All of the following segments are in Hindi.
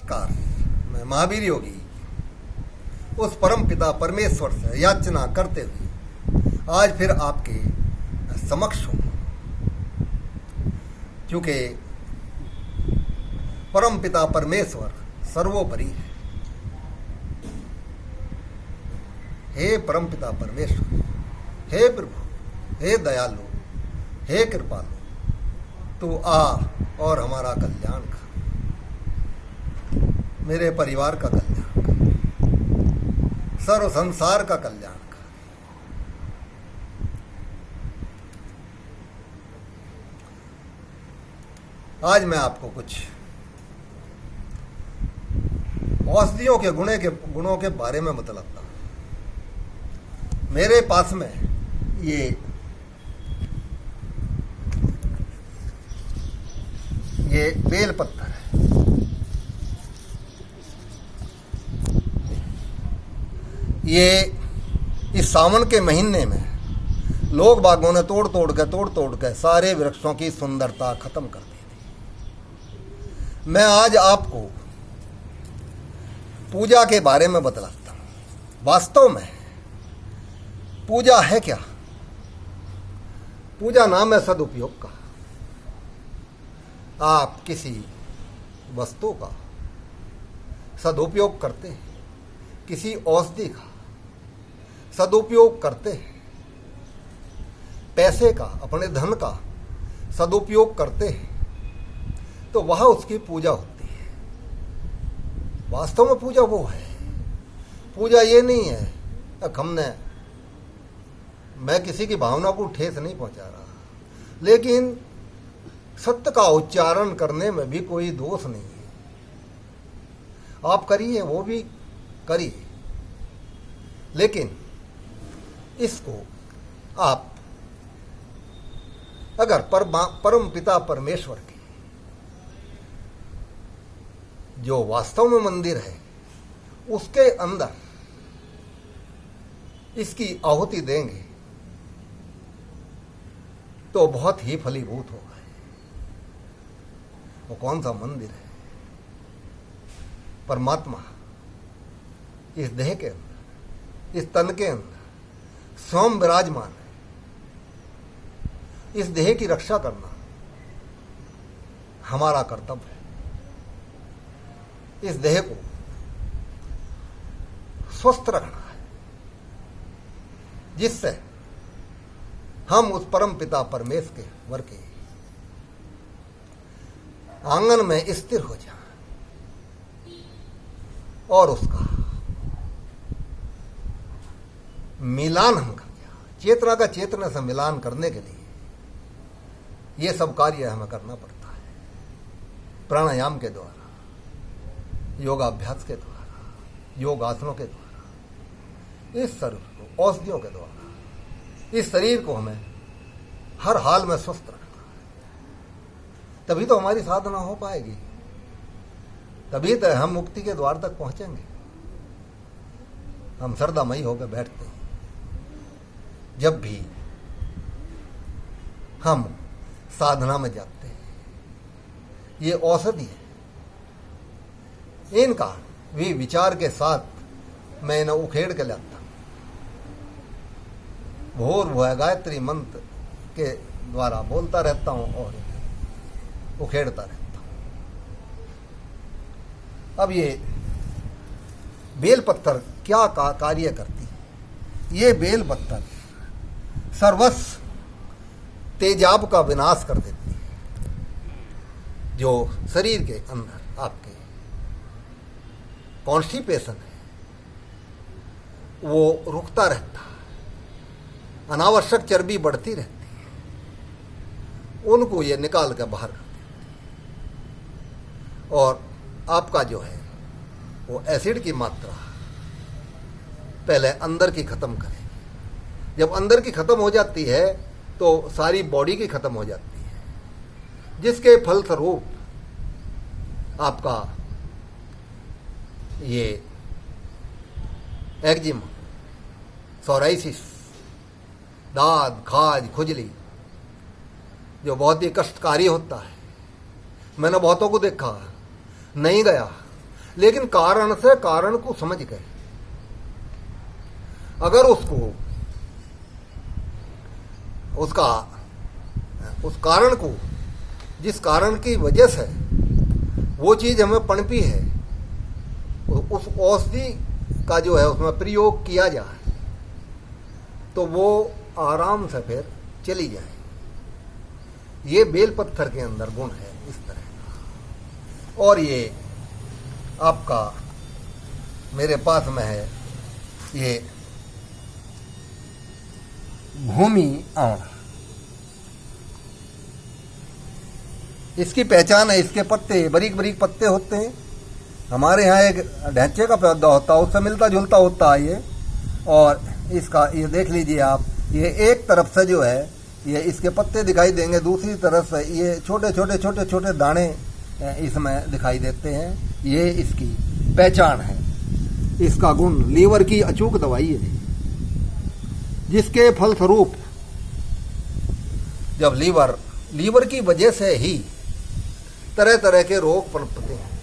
नमस्कार। मैं महावीर योगी उस परम पिता परमेश्वर से याचना करते हुए आज फिर आपके समक्ष हूँ, क्योंकि परम पिता परमेश्वर सर्वोपरि है। हे परम पिता परमेश्वर, हे प्रभु, हे दयालु, हे कृपालु, तू आ और हमारा कल्याण कर, मेरे परिवार का कल्याण कर, सर्व संसार का कल्याण कर। आज मैं आपको कुछ औषधियों के गुणों के बारे में बतलाता हूं। मेरे पास में ये बेल पत्थर है। ये इस सावन के महीने में लोग बागों ने तोड़ तोड़ के सारे वृक्षों की सुंदरता खत्म कर दी थी। मैं आज आपको पूजा के बारे में बतलाता हूं। वास्तव में पूजा है क्या? पूजा नाम है सदुपयोग का। आप किसी वस्तु का सदुपयोग करते हैं, किसी औषधि का सदुपयोग करते हैं, पैसे का, अपने धन का सदुपयोग करते हैं, तो वह उसकी पूजा होती है। वास्तव में पूजा वो है। पूजा ये नहीं है मैं किसी की भावना को ठेस नहीं पहुंचा रहा, लेकिन सत्य का उच्चारण करने में भी कोई दोष नहीं है। आप करिए, वो भी करिए, लेकिन इसको आप अगर परम पिता परमेश्वर की जो वास्तव में मंदिर है उसके अंदर इसकी आहुति देंगे तो बहुत ही फलीभूत होगा। वो कौन सा मंदिर है? परमात्मा इस देह के अंदर, इस तन के अंदर स्वयं विराजमान है। इस देह की रक्षा करना हमारा कर्तव्य है। इस देह को स्वस्थ रखना है, जिससे हम उस परम पिता परमेश्वर के आंगन में स्थिर हो जाए और उसका मिलान हम कर जाए। चेतना का चेतना से मिलान करने के लिए ये सब कार्य हमें करना पड़ता है। प्राणायाम के द्वारा, योगाभ्यास के द्वारा, योगासनों के द्वारा, इस शरीर को औषधियों के द्वारा इस शरीर को हमें हर हाल में स्वस्थ रखना है। तभी तो हमारी साधना हो पाएगी, तभी तो हम मुक्ति के द्वार तक पहुंचेंगे। हम श्रद्धामयी होकर बैठते हैं जब भी हम साधना में जाते हैं। ये औषधि है, इनका भी विचार के साथ मैं इन्हें उखेड़ के लाता हूं। भोर भुआ गायत्री मंत्र के द्वारा बोलता रहता हूं और उखेड़ता रहता हूं। अब ये बेल पत्थर क्या कार्य करती है? ये बेल पत्थर सर्वस्व तेजाब का विनाश कर देती है। जो शरीर के अंदर आपके कॉन्स्टिपेशन है वो रुकता रहता है, अनावश्यक चर्बी बढ़ती रहती है, उनको ये निकाल कर बाहर कर देती है। और आपका जो है वो एसिड की मात्रा पहले अंदर की खत्म करेगी। जब अंदर की खत्म हो जाती है तो सारी बॉडी की खत्म हो जाती है, जिसके फलस्वरूप आपका ये एक्जिमा, सोराइसिस, दाद, खाज, खुजली जो बहुत ही कष्टकारी होता है। मैंने बहुतों को देखा, नहीं गया लेकिन कारण से कारण को समझ गए। अगर उसको उस कारण को, जिस कारण की वजह से वो चीज हमें पनपी है, उस औषधि का जो है उसमें प्रयोग किया जाए तो वो आराम से फिर चली जाए। ये बेल पत्थर के अंदर गुण है इस तरह का। और ये आपका मेरे पास में है ये भूमि आंवला। इसकी पहचान है, इसके पत्ते बारीक बारीक पत्ते होते हैं। हमारे यहाँ एक ढैंचे का पौधा होता है, उससे मिलता जुलता होता है ये। और इसका ये देख लीजिए आप, ये एक तरफ से जो है ये इसके पत्ते दिखाई देंगे, दूसरी तरफ से ये छोटे छोटे छोटे छोटे दाने इसमें दिखाई देते हैं। ये इसकी पहचान है। इसका गुण लीवर की अचूक दवाई है, जिसके फलस्वरूप जब लीवर की वजह से ही तरह तरह के रोग पनपते हैं।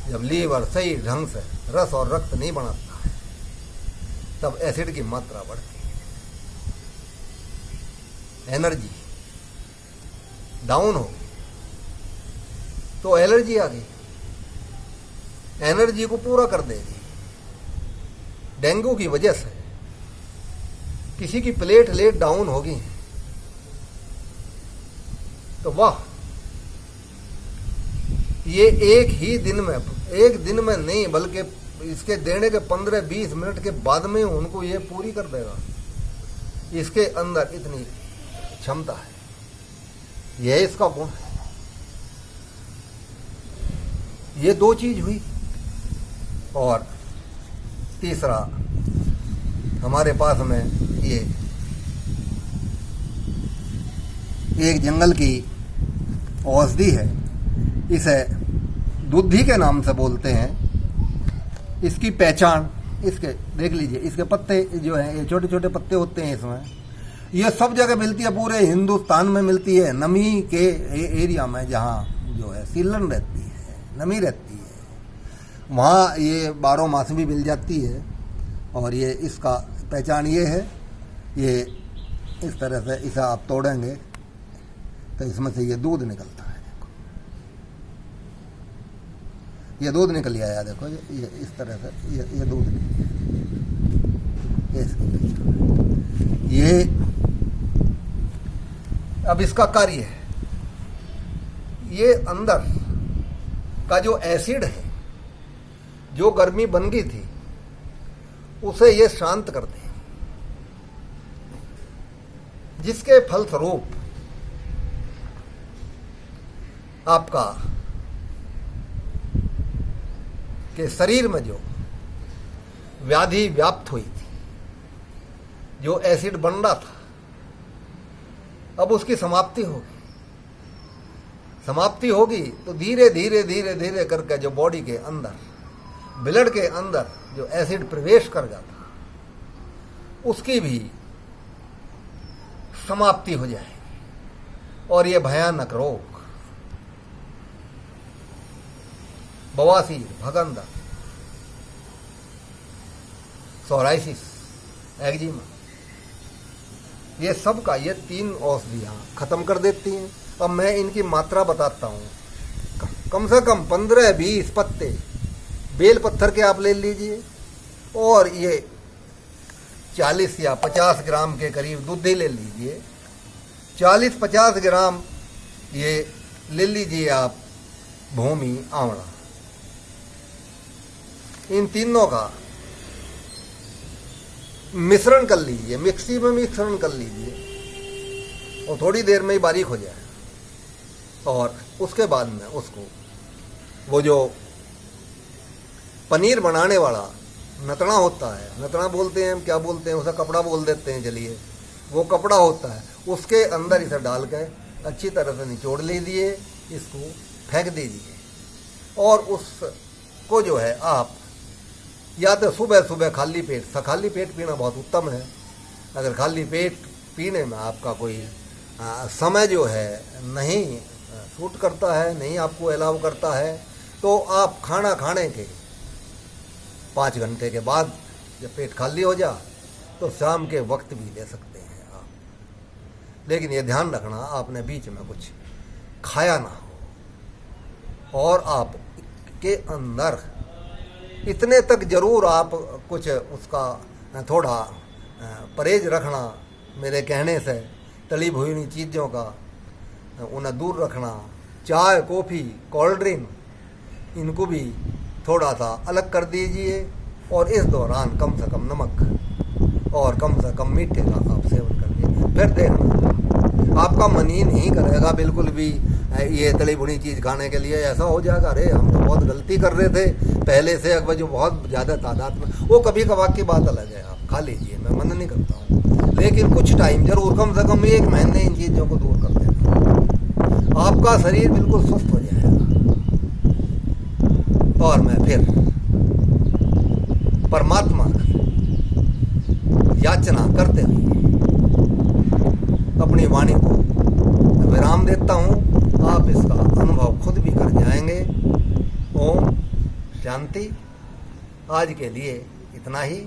जब लीवर सही ढंग से रस और रक्त नहीं बनाता है तब एसिड की मात्रा बढ़ती है, एनर्जी डाउन हो तो एलर्जी आ गई, एनर्जी को पूरा कर देगी। डेंगू की वजह से किसी की प्लेटलेट डाउन होगी तो वाह, ये एक दिन में नहीं बल्कि इसके देने के 15-20 मिनट के बाद में उनको ये पूरी कर देगा। इसके अंदर इतनी क्षमता है, यह इसका गुण है। ये दो चीज हुई। और तीसरा हमारे पास में ये एक जंगल की औषधि है, इसे दूधी के नाम से बोलते हैं। इसकी पहचान, इसके देख लीजिए, इसके पत्ते जो हैं ये छोटे छोटे पत्ते होते हैं इसमें। ये सब जगह मिलती है, पूरे हिंदुस्तान में मिलती है। नमी के एरिया में जहाँ जो है सीलन रहती है, नमी रहती है, वहाँ ये 12 मास भी मिल जाती है। और ये इसका पहचान ये है, ये इस तरह से इसे आप तोड़ेंगे तो इसमें से ये दूध निकलता है। देखो ये दूध निकल आया, देखो ये इस तरह से ये दूध ये अब इसका कार्य है, ये अंदर का जो एसिड है, जो गर्मी बन गई थी उसे ये शांत करते हैं, जिसके फलस्वरूप आपका के शरीर में जो व्याधि व्याप्त हुई थी, जो एसिड बन रहा था, अब उसकी समाप्ति होगी। समाप्ति होगी तो धीरे धीरे धीरे धीरे करके जो बॉडी के अंदर, ब्लड के अंदर जो एसिड प्रवेश कर जाता, उसकी भी समाप्ति हो जाएगी। और ये भयानक रोग, बवासीर, भगंदर, सोराइसिस, एक्जिमा, ये सब का ये 3 औषधियां खत्म कर देती हैं। अब मैं इनकी मात्रा बताता हूं। कम से कम 15-20 पत्ते बेल पत्थर के आप ले लीजिए, और ये 40 या 50 ग्राम के करीब दूधी ले लीजिए। 40-50 ग्राम ये ले लीजिए आप भूमि आंवला। इन तीनों का मिश्रण कर लीजिए, मिक्सी में मिश्रण कर लीजिए और थोड़ी देर में ही बारीक हो जाए। और उसके बाद में उसको वो जो पनीर बनाने वाला नतना होता है, नतना बोलते हैं, क्या बोलते हैं उसे, कपड़ा बोल देते हैं, चलिए वो कपड़ा होता है, उसके अंदर इसे डाल के अच्छी तरह से निचोड़ लीजिए, इसको फेंक दीजिए। और उसको जो है आप या तो सुबह सुबह खाली पेट पीना बहुत उत्तम है। अगर खाली पेट पीने में आपका कोई समय जो है नहीं सूट करता है, नहीं आपको अलाउ करता है, तो आप खाना खाने के 5 घंटे के बाद जब पेट खाली हो जा तो शाम के वक्त भी ले सकते हैं आप। लेकिन ये ध्यान रखना आपने बीच में कुछ खाया ना हो, और आप के अंदर इतने तक जरूर आप कुछ उसका थोड़ा परहेज रखना। मेरे कहने से तली भुनी चीज़ों का उन्हें दूर रखना। चाय, कॉफ़ी, कोल्ड ड्रिंक इनको भी थोड़ा सा अलग कर दीजिए, और इस दौरान कम से कम नमक और कम से कम मीठे का आप सेवन करिए। फिर देखना आपका मन ही नहीं करेगा बिल्कुल भी ये तली भुनी चीज़ खाने के लिए। ऐसा हो जाएगा अरे हम तो बहुत गलती कर रहे थे पहले से, अगर जो बहुत ज़्यादा तादाद में, वो कभी कभार की बात अलग है, आप खा लीजिए, मैं मना नहीं करता हूँ, लेकिन कुछ टाइम जरूर, कम से कम 1 महीने इन चीज़ों को दूर कर देना, आपका शरीर बिल्कुल स्वस्थ हो जाएगा। और मैं फिर परमात्मा याचना करते हुए अपनी वाणी को विराम देता हूँ। आप इसका अनुभव खुद भी कर जाएंगे। ओम शांति। आज के लिए इतना ही।